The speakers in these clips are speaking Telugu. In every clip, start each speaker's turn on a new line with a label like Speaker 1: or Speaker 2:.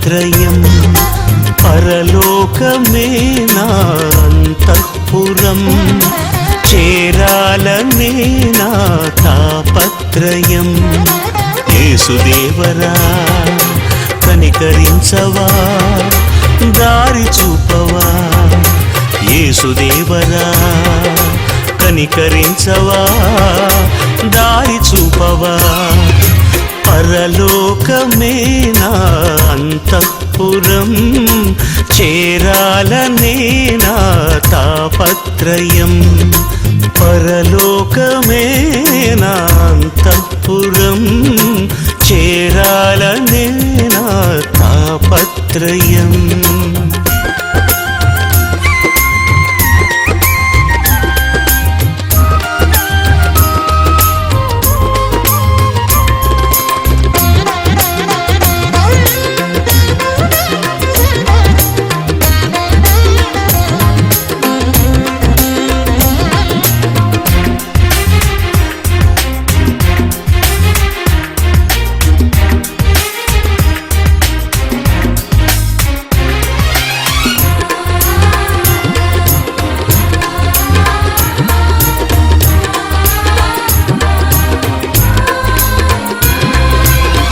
Speaker 1: తాపత్రయం పరలోకమే నా అంతఃపురం చేరాలనే నా తాపత్రయం యేసుదేవరా కనికరించవా దారి చూపవా యేసుదేవరా కనికరించవా దారి చూపవా పరలోకమే నా అంతఃపురం చేరాలనే నా తాపత్రయం పరలోకమే నా అంతఃపురం చేరాలనే నా తాపత్రయం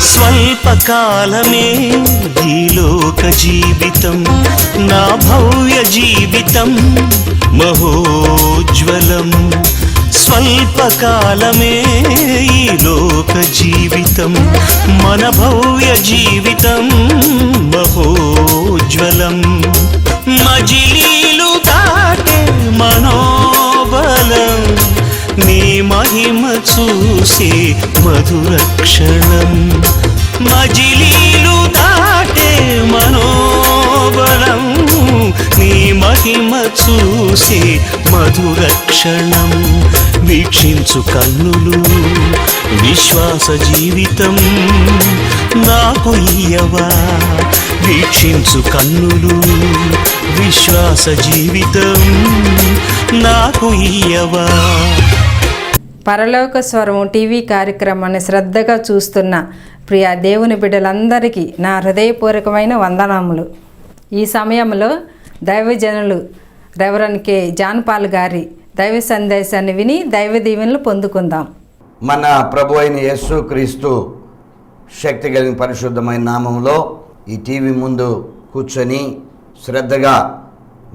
Speaker 1: స్వల్పకాలమే ఈ లోక జీవితం నా భవ్య జీవితం మహోజ్వలం స్వల్పకాలమే ఈ లోక జీవితం మన భవ్య జీవితం మహోజ్వలం మజిలీలు దాటే మనోబలం నీ మహిమ చూసే మధుర క్షణం మజిలీలు దాటే మనోబలం నీ మహిమ చూసే మధుర క్షణం వీక్షించు కన్నులు విశ్వాస జీవితం నాకు ఇయ్యవా వీక్షించు కన్నులు విశ్వాస జీవితం నాకు ఇయ్యవా
Speaker 2: పరలోక స్వరము టీవీ కార్యక్రమాన్ని శ్రద్ధగా చూస్తున్న ప్రియ దేవుని బిడ్డలందరికీ నా హృదయపూర్వకమైన వందనములు. ఈ సమయంలో దైవజనులు రెవరెండ్ కె జాన్ పాల్ గారి దైవ సందేశాన్ని విని దైవ దీవెనలు పొందుకుందాం.
Speaker 3: మన ప్రభు అయిన యేసుక్రీస్తు శక్తి కలిగిన పరిశుద్ధమైన నామంలో ఈ టీవీ ముందు కూర్చొని శ్రద్ధగా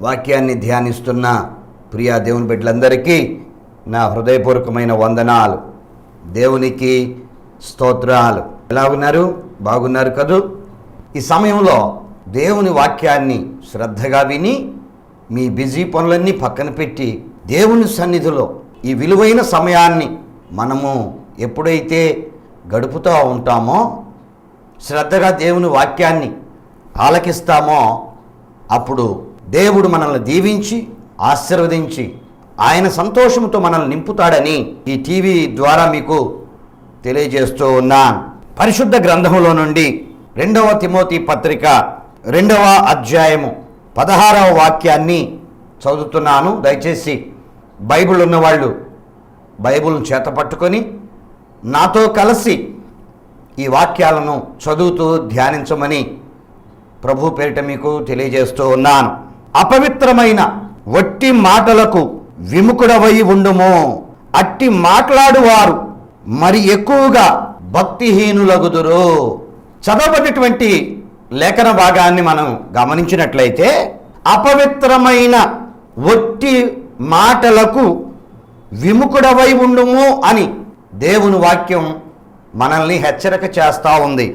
Speaker 3: వాక్యాన్ని ధ్యానిస్తున్న ప్రియ దేవుని బిడ్డలందరికీ నా హృదయపూర్వకమైన వందనాలు. దేవునికి స్తోత్రాలు. ఎలా ఉన్నారు? బాగున్నారు కదూ? ఈ సమయంలో దేవుని వాక్యాన్ని శ్రద్ధగా విని మీ బిజీ పనులన్నీ పక్కన పెట్టి దేవుని సన్నిధిలో ఈ విలువైన సమయాన్ని మనము ఎప్పుడైతే గడుపుతూ ఉంటామో, శ్రద్ధగా దేవుని వాక్యాన్ని ఆలకిస్తామో, అప్పుడు దేవుడు మనల్ని దీవించి ఆశీర్వదించి ఆయన సంతోషంతో మనల్ని నింపుతాడని ఈ టీవీ ద్వారా మీకు తెలియజేస్తూ ఉన్నాను. పరిశుద్ధ గ్రంథంలో నుండి 2వ తిమోతి పత్రిక 2వ అధ్యాయము 16వ వాక్యాన్ని చదువుతున్నాను. దయచేసి బైబిల్ ఉన్నవాళ్ళు బైబిల్ను చేత పట్టుకొని నాతో కలిసి ఈ వాక్యాలను చదువుతూ ధ్యానించమని ప్రభు పేరిట మీకు తెలియజేస్తూ ఉన్నాను. అపవిత్రమైన వట్టి మాటలకు విముఖుడవై ఉండుము. అట్టి మాట్లాడువారు మరి ఎక్కువగా భక్తిహీనులగుదురు. చదవబడినటువంటి లేఖన భాగాన్ని మనం గమనించినట్లయితే అపవిత్రమైన వట్టి మాటలకు విముఖుడవై ఉండుము అని దేవుని వాక్యం మనల్ని హెచ్చరిక చేస్తూ ఉంది.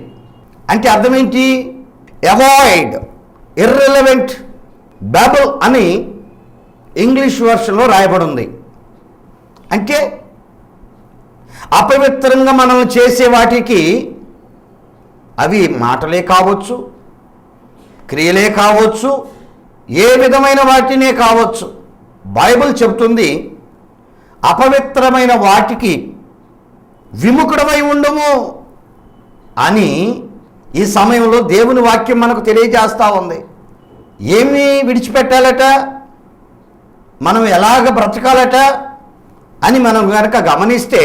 Speaker 3: అంటే అర్థమేంటి? అవాయిడ్ ఇర్రెలవెంట్ బాబుల్ అని ఇంగ్లీష్ వర్షన్లో రాయబడి ఉంది. అంటే అపవిత్రంగా మనల్ని చేసే వాటికి అవి మాటలే కావచ్చు, క్రియలే కావచ్చు, ఏ విధమైన వాటినే కావచ్చు. బైబిల్ చెబుతుంది అపవిత్రమైన వాటికి విముఖుడమై ఉండము అని ఈ సమయంలో దేవుని వాక్యం మనకు తెలియజేస్తూ ఉంది. ఏమి విడిచిపెట్టాలట, మనం ఎలాగ బ్రతకాలట అని మనం కనుక గమనిస్తే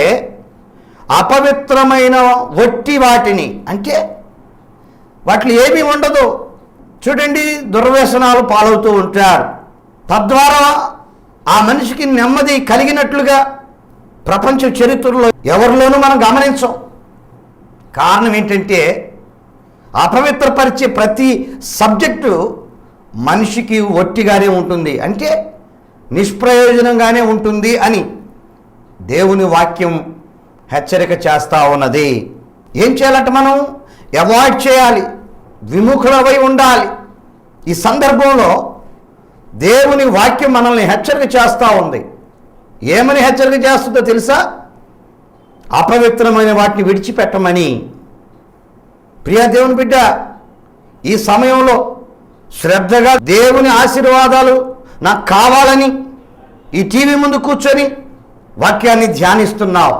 Speaker 3: అపవిత్రమైన వట్టి వాటిని అంటే వాటిలో ఏమీ ఉండదు. చూడండి, దుర్వ్యసనాలు పాలవుతూ ఉంటారు. తద్వారా ఆ మనిషికి నెమ్మది కలిగినట్లుగా ప్రపంచ చరిత్రలో ఎవరిలోనూ మనం గమనించం. కారణం ఏంటంటే అపవిత్రపరిచే ప్రతి సబ్జెక్టు మనిషికి ఒట్టిగానే ఉంటుంది, అంటే నిష్ప్రయోజనంగానే ఉంటుంది అని దేవుని వాక్యం హెచ్చరిక చేస్తూ ఉన్నది. ఏం చేయాలంటే మనం అవాయిడ్ చేయాలి, విముఖులమై ఉండాలి. ఈ సందర్భంలో దేవుని వాక్యం మనల్ని హెచ్చరిక చేస్తూ ఉంది. ఏమని హెచ్చరిక చేస్తుందో తెలుసా? అపవిత్రమైన వాటిని విడిచిపెట్టమని. ప్రియా దేవుని బిడ్డ, ఈ సమయంలో శ్రద్ధగా దేవుని ఆశీర్వాదాలు నాకు కావాలని ఈ టీవీ ముందు కూర్చొని వాక్యాన్ని ధ్యానిస్తున్నావు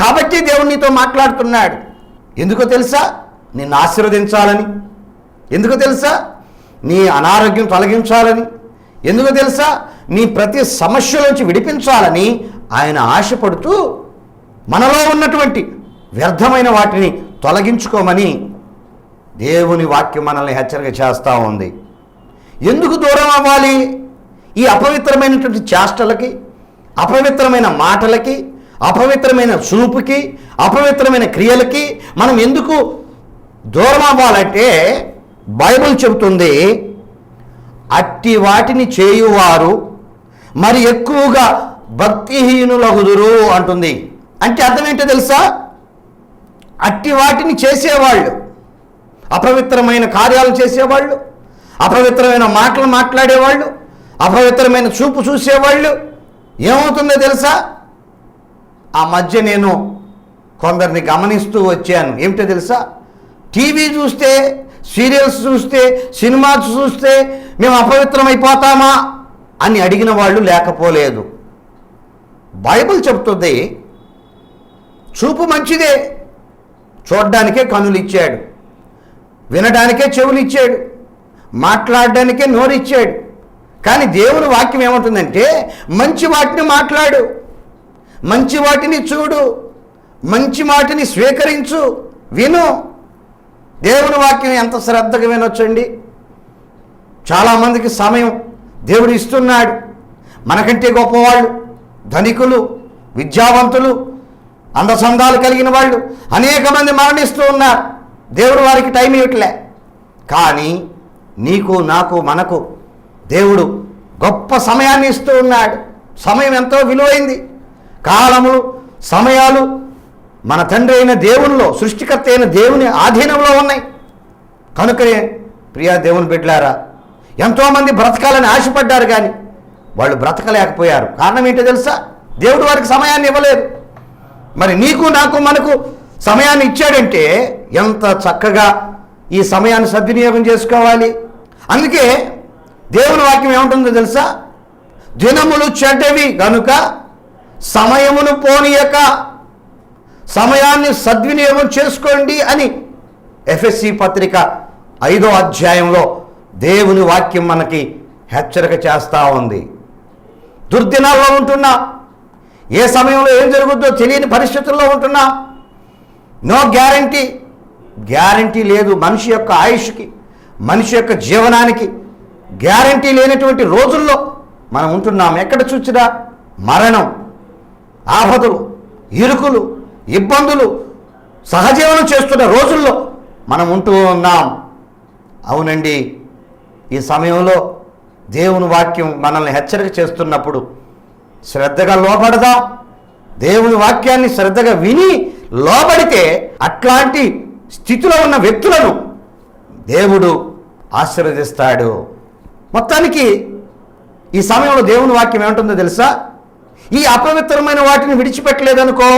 Speaker 3: కాబట్టి దేవుడు నీతో మాట్లాడుతున్నాడు. ఎందుకో తెలుసా? నిన్ను ఆశీర్వదించాలని. ఎందుకో తెలుసా? నీ అనారోగ్యం తొలగించాలని. ఎందుకో తెలుసా? నీ ప్రతి సమస్య నుంచి విడిపించాలని ఆయన ఆశపడుతూ మనలో ఉన్నటువంటి వ్యర్థమైన వాటిని తొలగించుకోమని దేవుని వాక్యం మనల్ని హెచ్చరిక చేస్తూ ఉంది. ఎందుకు దూరం అవ్వాలి? ఈ అపవిత్రమైనటువంటి చేష్టలకి, అపవిత్రమైన మాటలకి, అపవిత్రమైన చూపుకి, అపవిత్రమైన క్రియలకి మనం ఎందుకు దూరం అవ్వాలంటే బైబిల్ చెబుతుంది, అట్టి వాటిని చేయువారు మరి ఎక్కువగా భక్తిహీనులగుదురు అంటుంది. అంటే అర్థం ఏంటో తెలుసా? అట్టి వాటిని చేసేవాళ్ళు, అపవిత్రమైన కార్యాలు చేసేవాళ్ళు, అపవిత్రమైన మాటలు మాట్లాడేవాళ్ళు, అపవిత్రమైన చూపు చూసేవాళ్ళు ఏమవుతుందో తెలుసా? ఆ మధ్య నేను కొందరిని గమనిస్తూ వచ్చాను. ఏమిటో తెలుసా? టీవీ చూస్తే, సీరియల్స్ చూస్తే, సినిమాస్ చూస్తే మేము అపవిత్రమైపోతామా అని అడిగిన వాళ్ళు లేకపోలేదు. బైబిల్ చెప్తుంది, చూపు మంచిదే, చూడడానికే కన్నులు ఇచ్చాడు, వినడానికే చెవులు ఇచ్చాడు, మాట్లాడడానికే నోరు ఇచ్చాడు. కానీ దేవుని వాక్యం ఏమంటుందంటే మంచి వాటిని మాట్లాడు, మంచి వాటిని చూడు, మంచి వాటిని స్వీకరించు, విను. దేవుని వాక్యం ఎంత శ్రద్ధగా వినొచ్చండి. చాలామందికి సమయం దేవుడు ఇస్తున్నాడు. మనకంటే గొప్పవాళ్ళు, ధనికులు, విద్యావంతులు, అందచందాలు కలిగిన వాళ్ళు అనేక మంది మరణిస్తూ ఉన్నారు. దేవుడు వారికి టైం ఇవ్వట్లే. కానీ నీకు, నాకు, మనకు దేవుడు గొప్ప సమయాన్ని ఇస్తూ ఉన్నాడు. సమయం ఎంతో విలువైంది. కాలములు, సమయాలు మన తండ్రి అయిన దేవునిలో, సృష్టికర్త అయిన దేవుని ఆధీనంలో ఉన్నాయి. కనుకనే ప్రియా దేవుని బిడ్డలారా, ఎంతోమంది బ్రతకాలని ఆశపడ్డారు కానీ వాళ్ళు బ్రతకలేకపోయారు. కారణం ఏంటో తెలుసా? దేవుడు వారికి సమయాన్ని ఇవ్వలేదు. మరి నీకు, నాకు, మనకు సమయాన్ని ఇచ్చాడంటే ఎంత చక్కగా ఈ సమయాన్ని సద్వినియోగం చేసుకోవాలి. అందుకే దేవుని వాక్యం ఏముంటుందో తెలుసా? దినములు చెడ్డవి గనుక సమయమును పోనీయక సమయాన్ని సద్వినియోగం చేసుకోండి అని ఎఫెసీ పత్రిక 5వ అధ్యాయంలో దేవుని వాక్యం మనకి హెచ్చరిక చేస్తూ ఉంది. దుర్దినాల్లో ఉంటున్నా, ఏ సమయంలో ఏం జరుగుద్దో తెలియని పరిస్థితుల్లో ఉంటున్నా, నో గ్యారంటీ లేదు. మనిషి యొక్క ఆయుష్కి, మనిషి యొక్క జీవనానికి గ్యారంటీ లేనటువంటి రోజుల్లో మనం ఉంటున్నాం. ఎక్కడ చూసినా మరణం, ఆపదలు, ఇరుకులు, ఇబ్బందులు సహజీవనం చేస్తున్న రోజుల్లో మనం ఉంటూ ఉన్నాం. అవునండి, ఈ సమయంలో దేవుని వాక్యం మనల్ని హెచ్చరిక చేస్తున్నప్పుడు శ్రద్ధగా లోబడదాం. దేవుని వాక్యాన్ని శ్రద్ధగా విని లోబడితే అట్లాంటి స్థితిలో ఉన్న వ్యక్తులను దేవుడు ఆశీర్వదిస్తాడు. మొత్తానికి ఈ సమయంలో దేవుని వాక్యం ఏమంటుందో తెలుసా? ఈ అపవిత్రమైన వాటిని విడిచిపెట్టలేదనుకో,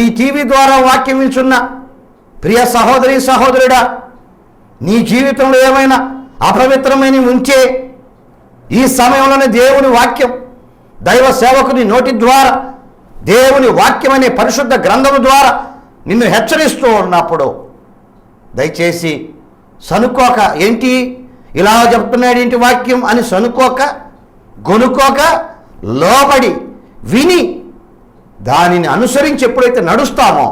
Speaker 3: ఈ టీవీ ద్వారా వాక్యం వింటున్న ప్రియ సహోదరి సహోదరుడా, నీ జీవితంలో ఏమైనా అపవిత్రమైనవి ఉంటే ఈ సమయంలోనే దేవుని వాక్యం దైవ సేవకుని నోటి ద్వారా, దేవుని వాక్యం అనే పరిశుద్ధ గ్రంథము ద్వారా నిన్ను హెచ్చరిస్తూ ఉన్నప్పుడు దయచేసి సనుక్కోక, ఏంటి ఇలా చెప్తున్నాడు ఏంటి వాక్యం అని సనుక్కోక, గొనుక్కోక, లోబడి విని దానిని అనుసరించి ఎప్పుడైతే నడుస్తామో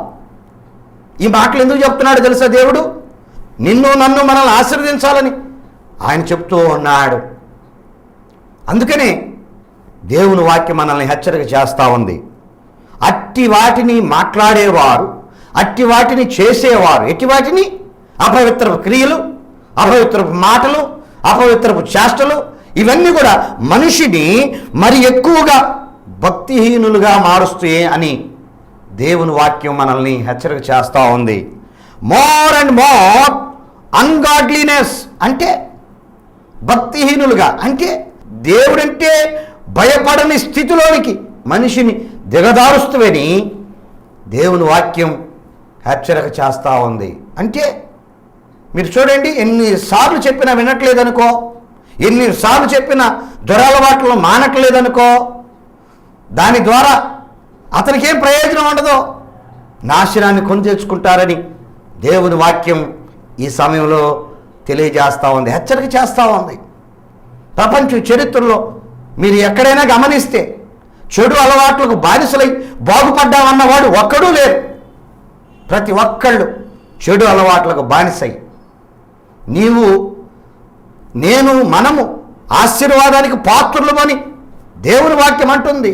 Speaker 3: ఈ మాటలు ఎందుకు చెప్తున్నాడు తెలుసా? దేవుడు నిన్ను నన్ను మనల్ని ఆశీర్వదించాలని ఆయన చెప్తూ ఉన్నాడు. అందుకనే దేవుని వాక్యం మనల్ని హెచ్చరిక చేస్తూ ఉంది. అట్టి వాటిని మాట్లాడేవారు, అట్టి వాటిని చేసేవారు, ఎట్టి వాటిని అపవిత్రపు క్రియలు, అపవిత్రపు మాటలు, అపవిత్రపు చేష్టలు, ఇవన్నీ కూడా మనిషిని మరి ఎక్కువగా భక్తిహీనులుగా మారుస్తాయి అని దేవుని వాక్యం మనల్ని హెచ్చరిక చేస్తూ ఉంది. మోర్ అండ్ మోర్ అన్గాడ్లీనెస్ అంటే భక్తిహీనులుగా, అంటే దేవుడంటే భయపడని స్థితిలోనికి మనిషిని దిగదారుస్తువని దేవుని వాక్యం హెచ్చరిక చేస్తూ ఉంది. అంటే మీరు చూడండి, ఎన్నిసార్లు చెప్పినా వినట్లేదనుకో, ఎన్నిసార్లు చెప్పినా దురలవాట్లు మానట్లేదనుకో, దాని ద్వారా అతనికి ఏం ప్రయోజనం ఉండదో, నాశనాన్ని కొని తెచ్చుకుంటారని దేవుని వాక్యం ఈ సమయంలో తెలియజేస్తూ ఉంది, హెచ్చరిక చేస్తూ ఉంది. ప్రపంచ చరిత్రలో మీరు ఎక్కడైనా గమనిస్తే చెడు అలవాట్లకు బానిసలై బాగుపడ్డామన్నవాడు ఒక్కడూ లేరు. ప్రతి ఒక్కళ్ళు చెడు అలవాట్లకు బానిసై, నీవు నేను మనము ఆశీర్వాదానికి పాత్రులమని దేవుని వాక్యం అంటుంది.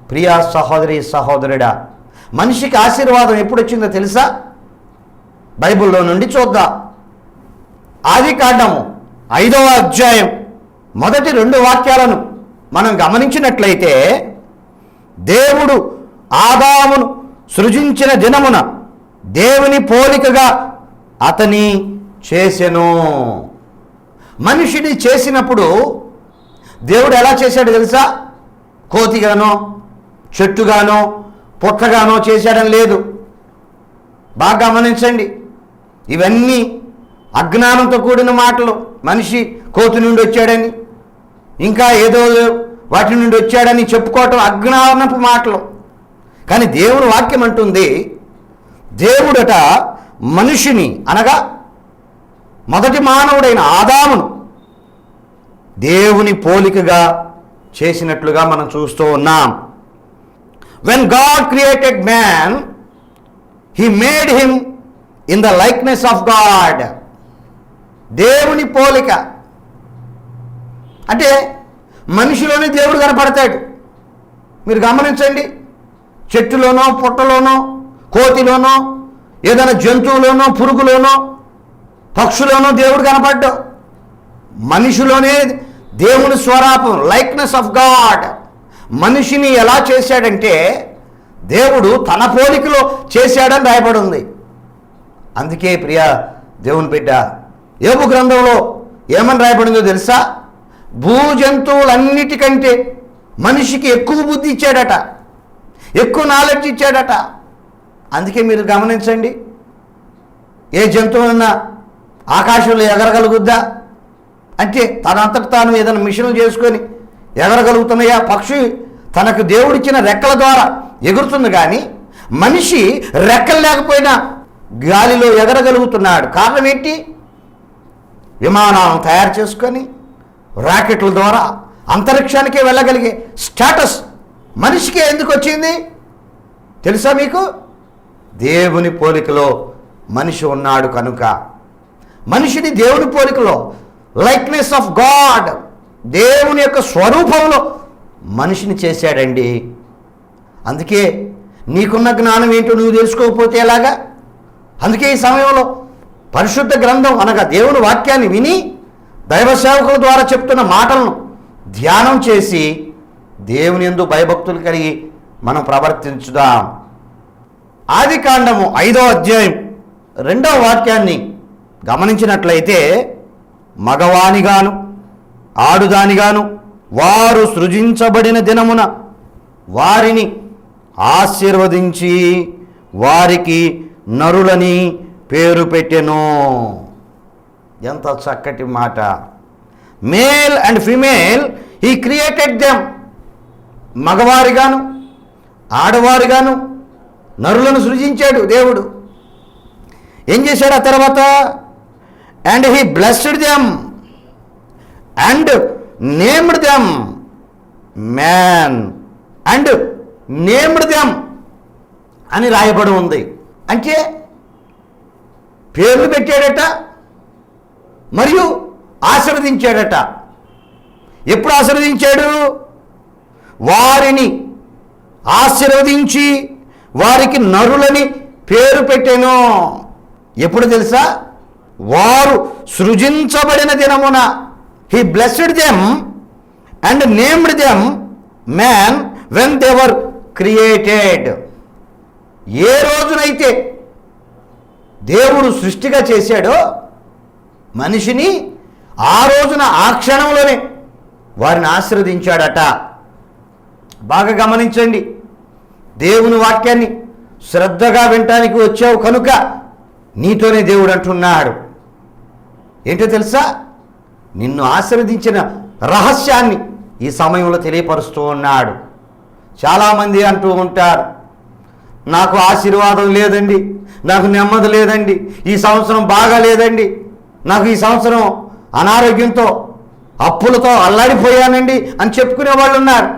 Speaker 3: ప్రియా సహోదరి సహోదరుడా, మనిషికి ఆశీర్వాదం ఎప్పుడు వచ్చిందో తెలుసా? బైబిల్లో నుండి చూద్దాం. ఆదికాండము 5వ అధ్యాయం మొదటి 2 వాక్యాలను మనం గమనించినట్లయితే, దేవుడు ఆదామును సృజించిన దినమున దేవుని పోలికగా అతని చేసెను. మనిషిని చేసినప్పుడు దేవుడు ఎలా చేశాడు తెలుసా? కోతిగానో, చెట్టుగానో, పుట్టగానో చేశాడని లేదు. బాగా గమనించండి, ఇవన్నీ అజ్ఞానంతో కూడిన మాటలు. మనిషి కోతి నుండి వచ్చాడని, ఇంకా ఏదో వాటి నుండి వచ్చాడని చెప్పుకోవటం అజ్ఞానపు మాటలు. కానీ దేవుని వాక్యం అంటుంది, దేవుడట మనిషిని, అనగా మొదటి మానవుడైన ఆదామును దేవుని పోలికగా చేసినట్లుగా మనం చూస్తూ ఉన్నాం. When God created man, He made him in the likeness of God. దేవుని పోలిక అంటే మనిషిలోనే దేవుడు కనపడతాడు. మీరు గమనించండి, చెట్టులోనో, పుట్టలోనో, కోతిలోనో, ఏదైనా జంతువులోనో, పురుగులోనో, పక్షులోనో దేవుడు కనపడ్డావు. మనిషిలోనే దేవుని స్వరూపం, లైక్నెస్ ఆఫ్ గాడ్. మనిషిని ఎలా చేశాడంటే దేవుడు తన పోలికలో చేశాడని రాయబడి ఉంది. అందుకే ప్రియ దేవుని బిడ్డ, యోబు గ్రంథంలో ఏమని రాయబడిందో తెలుసా? భూజంతువులన్నిటికంటే మనిషికి ఎక్కువ బుద్ధి ఇచ్చాడట, ఎక్కువ నాలెడ్జ్ ఇచ్చాడట. అందుకే మీరు గమనించండి, ఏ జంతువులన్నా ఆకాశంలో ఎగరగలుగుద్దా అంటే తనంతట తాను ఏదైనా మిషన్లు చేసుకొని ఎగరగలుగుతున్నాయా? పక్షి తనకు దేవుడిచ్చిన రెక్కల ద్వారా ఎగురుతుంది, కానీ మనిషి రెక్కలు లేకపోయినా గాలిలో ఎగరగలుగుతున్నాడు. కారణం ఏంటి? విమానాలను తయారు చేసుకొని రాకెట్ల ద్వారా అంతరిక్షానికే వెళ్ళగలిగే స్టేటస్ మనిషికి ఎందుకు వచ్చింది తెలుసా మీకు? దేవుని పోలికలో మనిషి ఉన్నాడు కనుక. మనిషిని దేవుని పోలికలో, లైక్నెస్ ఆఫ్ గాడ్, దేవుని యొక్క స్వరూపంలో మనిషిని చేశాడండి. అందుకే నీకున్న జ్ఞానం ఏంటో నువ్వు తెలుసుకోకపోతే ఎలాగా? అందుకే ఈ సమయంలో పరిశుద్ధ గ్రంథం అనగా దేవుని వాక్యాన్ని విని దైవ సేవకుల ద్వారా చెప్తున్న మాటలను ధ్యానం చేసి దేవుని యందు భయభక్తులు కలిగి మనం ప్రవర్తించుదాం. ఆదికాండము 5వ అధ్యాయం 2వ వాక్యాన్ని గమనించినట్లయితే, మగవానిగాను ఆడుదానిగాను వారు సృజించబడిన దినమున వారిని ఆశీర్వదించి వారికి నరులని పేరు పెట్టెను. ఎంత చక్కటి మాట! Male and female he created them. మగవారిగాను ఆడవారిగాను నరులను సృజించాడు దేవుడు. ఏం చేశాడు ఆ తర్వాత? And he blessed them and named them man and named them అని రాయబడి ఉంది. అంటే పేర్లు పెట్టాడట, మరియు ఆశీర్వదించాడట. ఎప్పుడు ఆశీర్వదించాడు? వారిని ఆశీర్వదించి వారికి నరులని పేరు పెట్టెను. ఎప్పుడు తెలుసా? వారు సృజించబడిన దినమున. He blessed them and named them man when they were created. ఏ రోజునైతే దేవుడు సృష్టిగా చేశాడో మనిషిని, ఆ రోజున ఆ క్షణంలోనే వారిని ఆశీర్వదించాడట. బాగా గమనించండి. దేవుని వాక్యాన్ని శ్రద్ధగా వినటానికి వచ్చావు కనుక నీతోనే దేవుడు అంటున్నాడు. ఏంటో తెలుసా? నిన్ను ఆశీర్వదించిన రహస్యాన్ని ఈ సమయంలో తెలియపరుస్తూ ఉన్నాడు. చాలామంది అంటూ ఉంటారు, నాకు ఆశీర్వాదం లేదండి, నాకు నెమ్మది లేదండి, ఈ సంవత్సరం బాగా లేదండి, నాకు ఈ సంవత్సరం అనారోగ్యంతో అప్పులతో అల్లాడిపోయానండి అని చెప్పుకునే వాళ్ళు ఉన్నారు.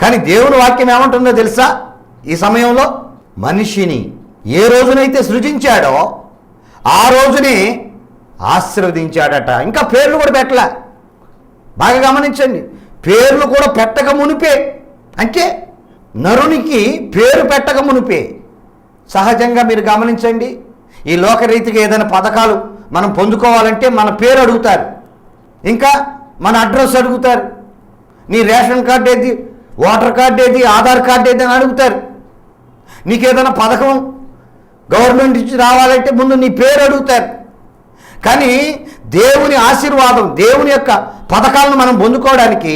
Speaker 3: కానీ దేవుని వాక్యం ఏమంటుందో తెలుసా? ఈ సమయంలో మనిషిని ఏ రోజునైతే సృజించాడో ఆ రోజునే ఆశీర్వదించాడట. ఇంకా పేర్లు కూడా పెట్టలే. బాగా గమనించండి. పేర్లు కూడా పెట్టక మునిపే, అంటే నరునికి పేరు పెట్టక మునిపే. సహజంగా మీరు గమనించండి, ఈ లోకరీతిగా ఏదైనా పథకాలు మనం పొందుకోవాలంటే మన పేరు అడుగుతారు, ఇంకా మన అడ్రస్ అడుగుతారు, నీ రేషన్ కార్డు ఏది, ఓటర్ కార్డు ఏది, ఆధార్ కార్డు ఏది అని అడుగుతారు. నీకేదైనా పథకం గవర్నమెంట్ నుంచి రావాలంటే ముందు నీ పేరు అడుగుతారు. కానీ దేవుని ఆశీర్వాదం, దేవుని యొక్క పథకాలను మనం పొందుకోవడానికి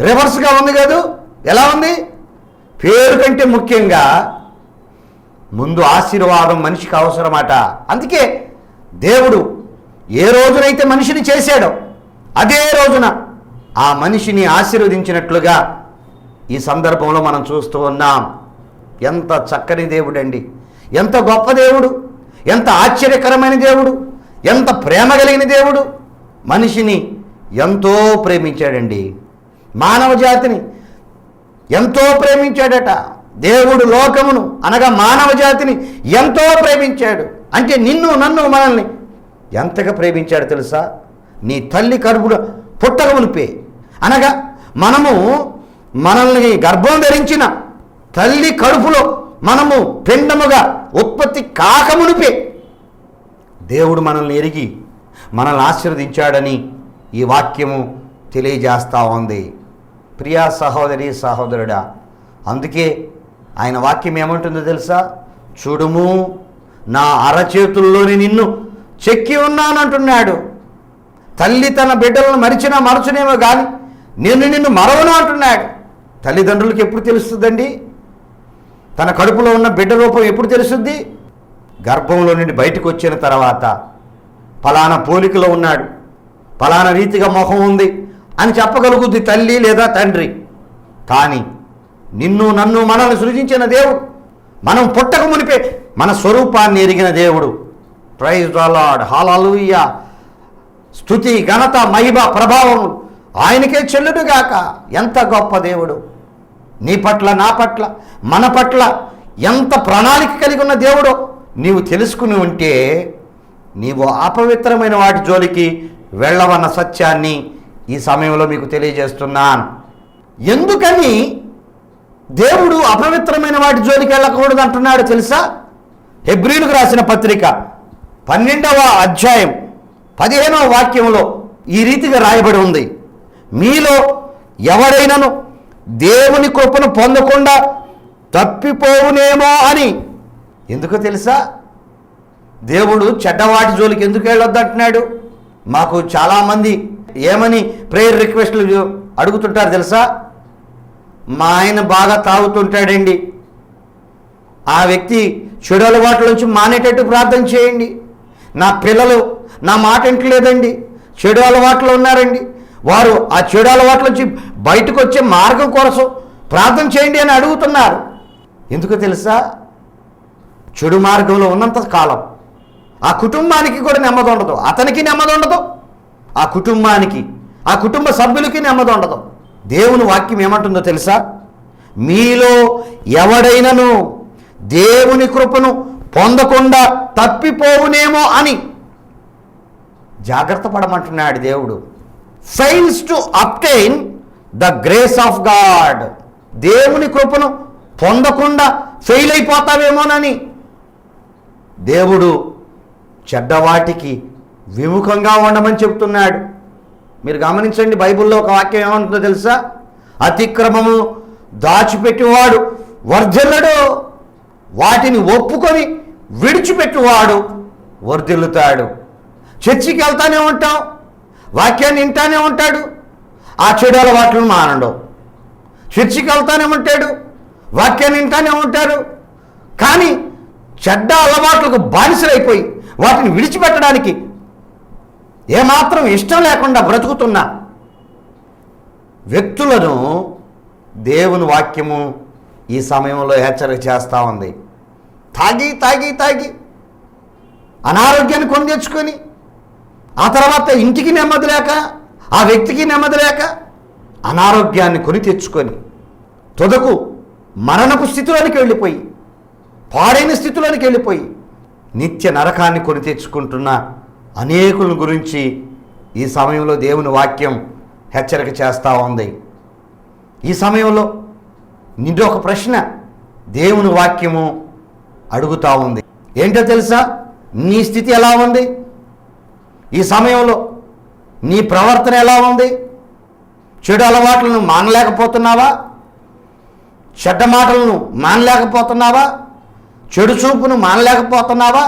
Speaker 3: రివర్స్గా ఉంది కాదు. ఎలా ఉంది? పేరు కంటే ముఖ్యంగా ముందు ఆశీర్వాదం మనిషికి అవసరమట. అందుకే దేవుడు ఏ రోజునైతే మనిషిని చేశాడో అదే రోజున ఆ మనిషిని ఆశీర్వదించినట్లుగా ఈ సందర్భంలో మనం చూస్తూ ఉన్నాం. ఎంత చక్కని దేవుడు అండి, ఎంత గొప్ప దేవుడు, ఎంత ఆశ్చర్యకరమైన దేవుడు, ఎంత ప్రేమ కలిగిన దేవుడు. మనిషిని ఎంతో ప్రేమించాడండి, మానవ జాతిని ఎంతో ప్రేమించాడట. దేవుడు లోకమును అనగా మానవ జాతిని ఎంతో ప్రేమించాడు. అంటే నిన్ను నన్ను మనల్ని ఎంతగా ప్రేమించాడు తెలుసా? నీ తల్లి కడుపులో పుట్టక మునిపే, అనగా మనల్ని గర్భం ధరించిన తల్లి కడుపులో మనము పిండముగా ఉత్పత్తి కాకమునిపే దేవుడు మనల్ని ఎరిగి మనల్ని ఆశీర్వదించాడని ఈ వాక్యము తెలియజేస్తూ ఉంది. ప్రియా సహోదరి సహోదరుడా, అందుకే ఆయన వాక్యం ఏమంటుందో తెలుసా? చూడుము, నా అరచేతుల్లోని నిన్ను చెక్కి ఉన్నానంటున్నాడు. తల్లి తన బిడ్డలను మరిచినా మరచునేమో కానీ నిన్ను మరవను అంటున్నాడు. తల్లిదండ్రులకు ఎప్పుడు తెలుస్తుందండి? తన కడుపులో ఉన్న బిడ్డ రూపం ఎప్పుడు తెలుస్తుంది? గర్భంలో నుండి బయటకు వచ్చిన తర్వాత ఫలానా పోలికలో ఉన్నాడు, ఫలానా రీతిగా మొహం ఉంది అని చెప్పగలుగుద్ది తల్లి లేదా తండ్రి. కానీ నిన్ను నన్ను మనల్ని సృజించిన దేవుడు, మనం పుట్టక మునిపే మన స్వరూపాన్ని ఎరిగిన దేవుడు. ప్రైజ్ ద లార్డ్, హల్లెలూయా. స్తుతి, ఘనత, మహిమ, ప్రభావం ఆయనకే చెల్లుడుగాక. ఎంత గొప్ప దేవుడు! నీ పట్ల, నా పట్ల, మన పట్ల ఎంత ప్రణాళిక కలిగి ఉన్న దేవుడో నీవు తెలుసుకుని ఉంటే నీవు అపవిత్రమైన వాటి జోలికి వెళ్ళవన్న సత్యాన్ని ఈ సమయంలో మీకు తెలియజేస్తున్నాను. ఎందుకని దేవుడు అపవిత్రమైన వాటి జోలికి వెళ్ళకూడదు అంటున్నాడు తెలుసా? హెబ్రీయులకు రాసిన పత్రిక 12వ అధ్యాయం 15వ వాక్యంలో ఈ రీతిగా రాయబడి ఉంది, మీలో ఎవడైనాను దేవుని కృపను పొందకుండా తప్పిపోవునేమో అని. ఎందుకో తెలుసా? దేవుడు చెడ్డవాటి జోలికి ఎందుకు వెళ్ళొద్దు అంటున్నాడు? మాకు చాలామంది ఏమని ప్రేయర్ రిక్వెస్ట్లు అడుగుతుంటారు తెలుసా? మా ఆయన బాగా తాగుతుంటాడండి, ఆ వ్యక్తి చెడు అలవాట్ల నుంచి మానేటట్టు ప్రార్థన చేయండి. నా పిల్లలు నా మాట వింటలేదండి, చెడు అలవాట్లు ఉన్నారండి, వారు ఆ చెడు అలవాట్ల నుంచి బయటకు వచ్చే మార్గం కోసం ప్రార్థన చేయండి అని అడుగుతున్నారు. ఎందుకో తెలుసా? చెడు మార్గంలో ఉన్నంత కాలం ఆ కుటుంబానికి కూడా నెమ్మది ఉండదు, అతనికి నెమ్మది ఉండదు, ఆ కుటుంబానికి, ఆ కుటుంబ సభ్యులకి నెమ్మది ఉండదు. దేవుని వాక్యం ఏమంటుందో తెలుసా? మీలో ఎవడైనను దేవుని కృపను పొందకుండా తప్పిపోవునేమో అని జాగ్రత్త పడమంటున్నాడు దేవుడు. Fails to obtain the grace of God. దేవుని కృపను పొందకుండా ఫెయిల్ అయిపోతావేమోనని దేవుడు చెడ్డవాటికి విముఖంగా ఉండమని చెప్తున్నాడు. మీరు గమనించండి, బైబిల్లో ఒక వాక్యం ఏమంటుందో తెలుసా? అతిక్రమము దాచిపెట్టేవాడు వర్ధిల్లడు, వాటిని ఒప్పుకొని విడిచిపెట్టువాడు వర్ధిల్లుతాడు. చర్చికి వెళ్తానే ఉంటాం, వాక్యాన్ని వింటానే ఉంటాడు, ఆ చెడు అలవాట్లను మానడు. చర్చికి వెళ్తానే ఉంటాడు, వాక్యాన్ని వింటానే ఉంటారు, కానీ చెడ్డ అలవాట్లకు బానిసలైపోయి వాటిని విడిచిపెట్టడానికి ఏమాత్రం ఇష్టం లేకుండా బ్రతుకుతున్న వ్యక్తులను దేవుని వాక్యము ఈ సమయంలో హెచ్చరిక చేస్తూ ఉంది. తాగి తాగి తాగి అనారోగ్యాన్ని కొని తెచ్చుకొని ఆ తర్వాత ఇంటికి నెమ్మది లేక, ఆ వ్యక్తికి నెమ్మది లేక అనారోగ్యాన్ని కొని తెచ్చుకొని తుదకు మరణపు స్థితిలోనికి వెళ్ళిపోయి, పాడైన స్థితిలోనికి వెళ్ళిపోయి నిత్య నరకాన్ని కొని తెచ్చుకుంటున్న అనేకుల గురించి ఈ సమయంలో దేవుని వాక్యం హెచ్చరిక చేస్తూ ఉంది. ఈ సమయంలో నిండు ఒక ప్రశ్న దేవుని వాక్యము అడుగుతూ ఉంది. ఏంటో తెలుసా? నీ స్థితి ఎలా ఉంది? ఈ సమయంలో నీ ప్రవర్తన ఎలా ఉంది? చెడు అలవాట్లను మానలేకపోతున్నావా? చెడ్డ మాటలను మానలేకపోతున్నావా? చెడు చూపును మానలేకపోతున్నావా?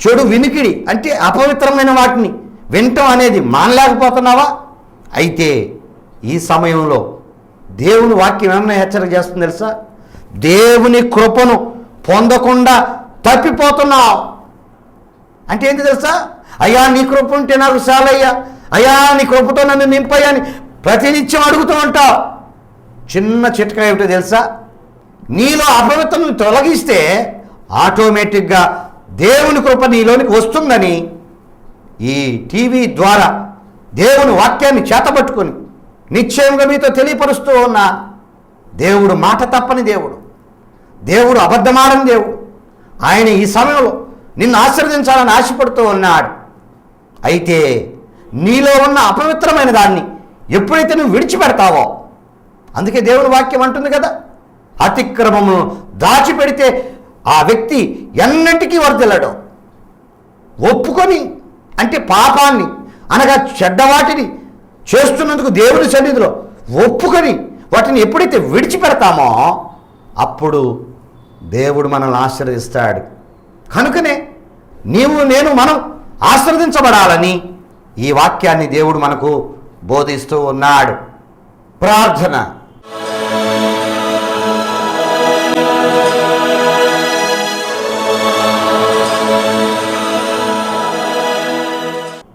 Speaker 3: చెడు వినికిడి అంటే అపవిత్రమైన వాటిని వినటం అనేది మానలేకపోతున్నావా? అయితే ఈ సమయంలో దేవుని వాక్యం ఏమన్నా హెచ్చరిక చేస్తుంది తెలుసా? దేవుని కృపను పొందకుండా తప్పిపోతున్నావు అంటే ఏంటి తెలుసా? అయ్యా నీ కృప ఉంటే నాకు చాలయ్యా, అయ్యా నీ కృపతో నన్ను నింపయ్యా అని ప్రతినిత్యం అడుగుతూ ఉంటావు. చిన్న చిట్కా ఏమిటో తెలుసా? నీలో అపవిత్రను తొలగిస్తే ఆటోమేటిక్గా దేవుని కృప నీలోనికి వస్తుందని ఈ టీవీ ద్వారా దేవుని వాక్యాన్ని చేతబట్టుకొని నిశ్చయంగా మీతో తెలియపరుస్తూ ఉన్న దేవుడు మాట తప్పని దేవుడు, దేవుడు అబద్ధమాడని దేవుడు. ఆయన ఈ సమయంలో నిన్ను ఆశీర్వదించాలని ఆశపడుతూ ఉన్నాడు. అయితే నీలో ఉన్న అపవిత్రమైన దాన్ని ఎప్పుడైతే నువ్వు విడిచిపెడతావో, అందుకే దేవుని వాక్యం అంటుంది కదా, అతిక్రమమును దాచిపెడితే ఆ వ్యక్తి ఎన్నటికీ వర్ధిల్లడు. ఒప్పుకొని అంటే పాపాన్ని అనగా చెడ్డవాటిని చేస్తున్నందుకు దేవుని సన్నిధిలో ఒప్పుకొని వాటిని ఎప్పుడైతే విడిచిపెడతామో అప్పుడు దేవుడు మనల్ని ఆశీర్వదిస్తాడు. కనుకనే నీవు నేను మనం ఆశీర్వదించబడాలని ఈ వాక్యాన్ని దేవుడు మనకు బోధిస్తూ ఉన్నాడు. ప్రార్థన.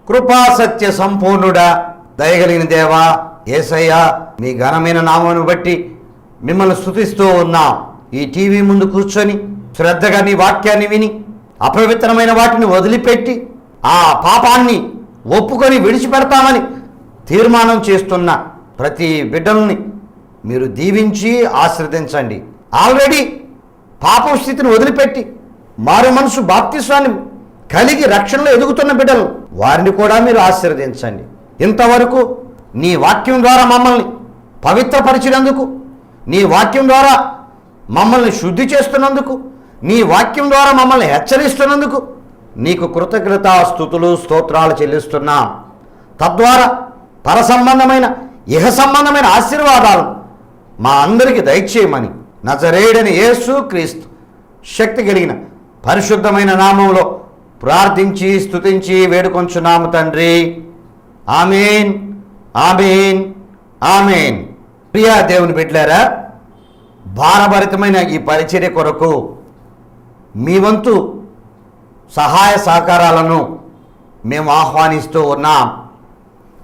Speaker 3: కృపా సత్య సంపూర్ణుడా, దయగలిగిన దేవా యేసయ్య, మీ ఘనమైన నామమును బట్టి మిమ్మల్ని స్తుతిస్తూ ఉన్నాం. ఈ టీవీ ముందు కూర్చొని శ్రద్ధగా నీ వాక్యాన్ని విని అపవిత్రమైన వాటిని వదిలిపెట్టి ఆ పాపాన్ని ఒప్పుకొని విడిచిపెడతామని తీర్మానం చేస్తున్న ప్రతి బిడ్డల్ని మీరు దీవించి ఆశీర్వదించండి. ఆల్రెడీ పాపం స్థితిని వదిలిపెట్టి మారు మనసు బాప్తిస్వాన్ని కలిగి రక్షణలో ఎదుగుతున్న బిడ్డలు వారిని కూడా మీరు ఆశీర్వదించండి. ఇంతవరకు నీ వాక్యం ద్వారా మమ్మల్ని పవిత్రపరిచినందుకు, నీ వాక్యం ద్వారా మమ్మల్ని శుద్ధి చేస్తున్నందుకు, నీ వాక్యం ద్వారా మమ్మల్ని హెచ్చరిస్తున్నందుకు నీకు కృతజ్ఞతా స్తుతులు స్తోత్రాలు చెల్లిస్తున్నాం. తద్వారా పర సంబంధమైన ఇహ సంబంధమైన ఆశీర్వాదాలు మా అందరికీ దయచేయమని నజరేయుడైన యేసు క్రీస్తు శక్తి కలిగిన పరిశుద్ధమైన నామంలో ప్రార్థించి స్తుతించి వేడుకొంచున్నాము తండ్రి. ఆమేన్, ఆమేన్, ఆమేన్. ప్రియా దేవుని బిడ్డలారా, భారభరితమైన ఈ పరిచర్య కొరకు మీ వంతు సహాయ సహకారాలను మేము ఆహ్వానిస్తూ ఉన్నాం.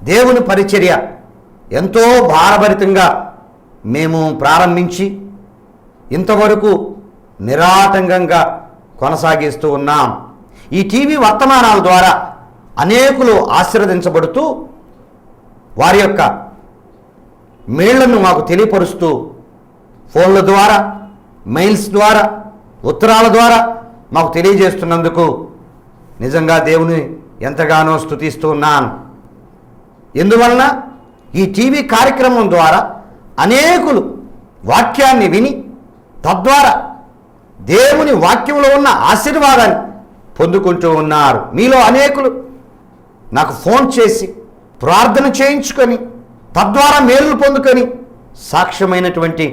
Speaker 3: దేవుని పరిచర్య ఎంతో భారభరితంగా మేము ప్రారంభించి ఇంతవరకు నిరాటంకంగా కొనసాగిస్తూ ఉన్నాం. ఈ టీవీ వర్తమానాల ద్వారా అనేకులు ఆశీర్వదించబడుతూ వారి యొక్క మేళ్లను మాకు తెలియపరుస్తూ ఫోన్ల ద్వారా, మెయిల్స్ ద్వారా, ఉత్తరాల ద్వారా మాకు తెలియజేస్తున్నందుకు నిజంగా దేవుని ఎంతగానో స్తుతిస్తూ ఉన్నాను. ఎందువలన ఈ టీవీ కార్యక్రమం ద్వారా అనేకులు వాక్యాన్ని విని తద్వారా దేవుని వాక్యంలో ఉన్న ఆశీర్వాదాన్ని పొందుకుంటూ ఉన్నారు. మీలో అనేకులు నాకు ఫోన్ చేసి ప్రార్థన చేయించుకొని తద్వారా మేలులు పొందుకొని సాక్ష్యమైనటువంటి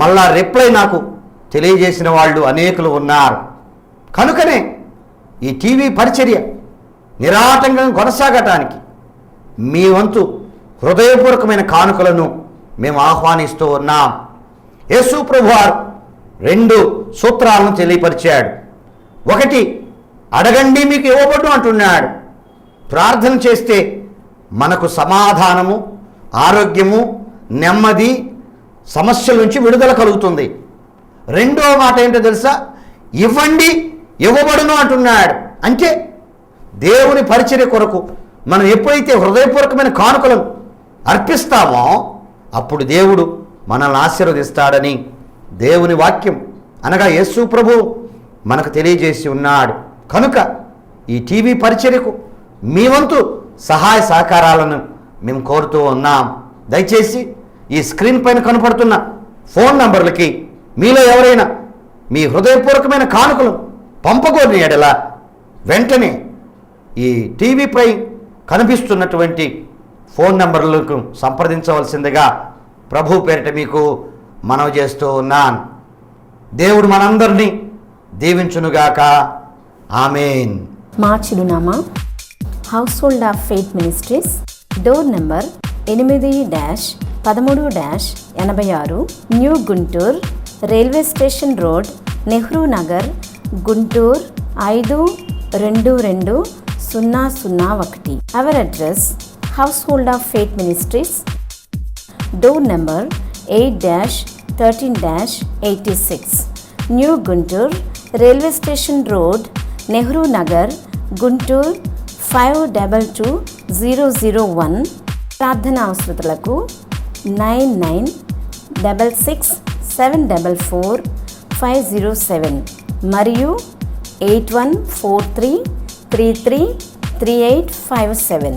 Speaker 3: మళ్ళా రిప్లై నాకు తెలియజేసిన వాళ్ళు అనేకులు ఉన్నారు. కనుకనే ఈ టీవీ పరిచర్య నిరాటంకంగా కొనసాగటానికి మీ వంతు హృదయపూర్వకమైన కానుకలను మేము ఆహ్వానిస్తూ ఉన్నాం. యేసు ప్రభువారు 2 సూత్రాలను తెలియపరిచాడు. 1, అడగండి మీకు ఇవ్వబడు అంటున్నాడు. ప్రార్థన చేస్తే మనకు సమాధానము, ఆరోగ్యము, నెమ్మది, సమస్యల నుంచి విడుదల కలుగుతుంది. 2వ మాట ఏంటో తెలుసా? ఇవ్వండి ఇవ్వబడును అంటున్నాడు. అంటే దేవుని పరిచర్య కొరకు మనం ఎప్పుడైతే హృదయపూర్వకమైన కానుకలను అర్పిస్తామో అప్పుడు దేవుడు మనల్ని ఆశీర్వదిస్తాడని దేవుని వాక్యం అనగా యేసు ప్రభు మనకు తెలియజేసి ఉన్నాడు. కనుక ఈ టీవీ పరిచర్యకు మీ వంతు సహాయ సహకారాలను మేము కోరుతూ ఉన్నాం. దయచేసి ఈ స్క్రీన్ పైన కనపడుతున్న ఫోన్ నంబర్లకి మీలో ఎవరైనా మీ హృదయపూర్వకమైన కానుకలు పంపగోరిన ఎడల వెంటనే ఈ టీవీపై కనిపిస్తున్నటువంటి ఫోన్ నంబర్లకు సంప్రదించవలసిందిగా ప్రభు పేరిట మీకు మనవి చేస్తూ ఉన్నాను. దేవుడు మనందరినీ దీవించునుగాక. ఆమేన్.
Speaker 4: మా చిరునామా house hold of faith ministries, door number 8-13-86, new Guntur, railway station road, Nehru Nagar, Guntur 522001. Our address house hold of faith ministries, door number 8-13-86, new Guntur, railway station road, Nehru Nagar, Guntur 522001. ప్రార్థన అవసరతలకు 9966744507 మరియు 8143333857.